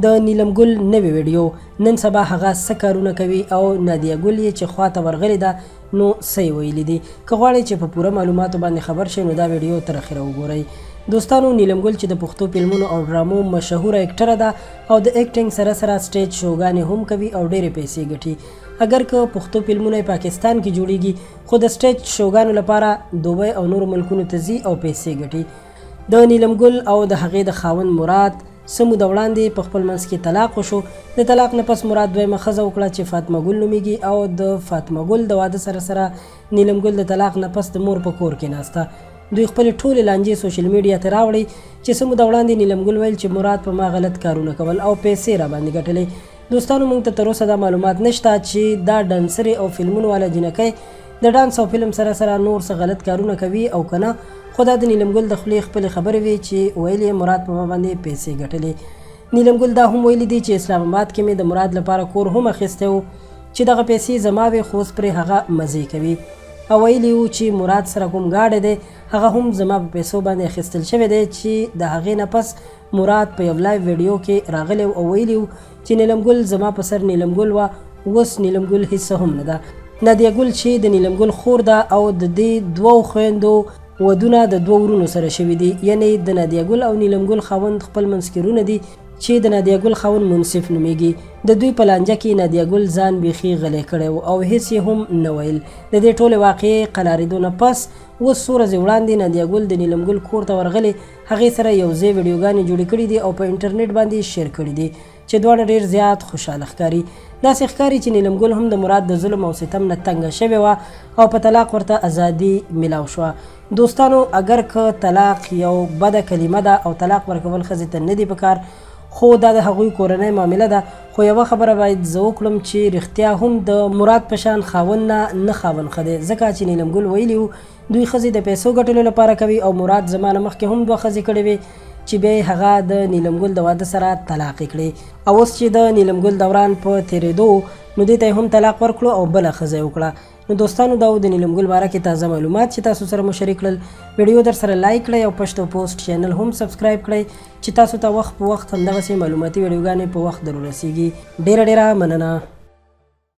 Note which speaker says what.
Speaker 1: د نیلم ګل نوې ویډیو نن سبا هغه څه کارونه کوي او نادیه ګل یې چې خواته ورغلې ده نو څه یې ویلي دي. که غواړئ چې په پوره معلوماتو باندې خبر شئ نو دا ویډیو تر اخره وګورئ. دوستانو، نیلم ګل چې د پښتو فلمونو او ډرامو مشهوره اکټره ده او د اکټینګ سره سره سټیج شوګانې هم کوي او ډېرې پیسې ګټي. اگر که پښتو فلمونه پاکستان کې جوړیږي خو د سټیج شوګانو لپاره دوبۍ او نورو ملکونو ته ځي او پیسې ګټي. د نیلم ګل او د هغې د خاوند مراد څه موده وړاندې په خپل منځ کې طلاق وشو. د طلاق نه پس مراد دویمه ښځه وکړه چې فاطمه ګل نومیږي او د فاطمه ګل د واده سره سره نیلم ګل د طلاق نه پس د مور په کور کې ناسته. دوی خپلې ټولې لانجې سوشل میډیا ته راوړئ چې څه موده وړاندې نیلم ګل ویل چې مراد په ما غلط کارونه کول او پیسې را باندې ګټلې. دوستانو، موږ ته تر اوسه دا معلومات نشته چې دا ډانسرې او فلمونو والا جنکۍ د ډانس او فلم سره سره نور څه غلط کارونه کوي او که نه. خو دا د نیلم ګل د خولې خپلې خبرې وي چې ویل یې مراد په ما باندې پیسې ګټلې. نیلم ګل دا هم ویلي دي چې اسلام آباد کې مې د مراد لپاره کور هم اخیستی و چې دغه پیسې زما وې خو اوس پرې هغه مزې کوي. او ویلي و چې مراد سره کوم ګاډی دی هغه هم زما په پیسو باندې اخیستل شوی دی چې د هغې نه پس مراد په یو لایو ویډیو کې راغلی او ویلي و چې نیلم ګل زما په سر نیلم ګل وه، اوس نیلم ګل هیڅ هم نه ده. نادیه ګل چې د نیلم ګل خور ده او د دې دوو خویندو ودونه د دوو ورونو سره شوي دي. یعنی د نادیه ګل او نیلم ګل خاوند خپل منځ کې ورونه دي چې د نادیه ګل خاوند منصف نومیږي. د دوی په لانجه کې نادیه ګل ځان بیخي غلی کړی و او هیڅ یې هم نه ویل. د دې ټولې واقعې قلارېدو نه پس اوس څو ورځې وړاندې نادیه ګل د نیلم ګل کور ته ورغلې، هغې سره یو ځای ویډیوګانې جوړې کړي دي او په انټرنیټ باندې شیر کړي دي چې دواړه ډېر زیات خوشحاله ښکاري. داسې ښکاري چې نیلم ګل هم د مراد د ظلم او ستم نه تنګه شوې وه او په طلاق ورته ازادي میلاو شوه. دوستانو، اگر که طلاق یو بده کلمه ده او طلاق ورکول ښځې ته نه دي پکار، خو دا د هغوی کورنۍ معامله ده. خو یوه خبره باید زه وکړم چې رښتیا هم د مراد په شان خاوند نه خاوند ښه دی، ځکه چې نیلم ګل ویلي و دوی ښځې د پیسو ګټلو لپاره کوي او مراد زما نه مخکې هم دوه ښځې کړې وې چې بیا یې هغه د نیلم ګل د واده سره طلاق یې کړې. او اوس چې د نیلم ګل دوران په تېرېدو نو دې ته یې هم طلاق ورکړو او بله ښځه یې وکړه. نو دوستانو، دا د نیلم ګل باره کې تازه معلومات چې تاسو سره مو شریک کړل. ویډیو در سره لایک کړئ او پشتو پوسټ چینل هم سبسکرایب کړئ چې تاسو ته وخت په وخت همدغسې معلوماتي ویډیوګانې په وخت در ورسیږي. ډېره ډېره مننه.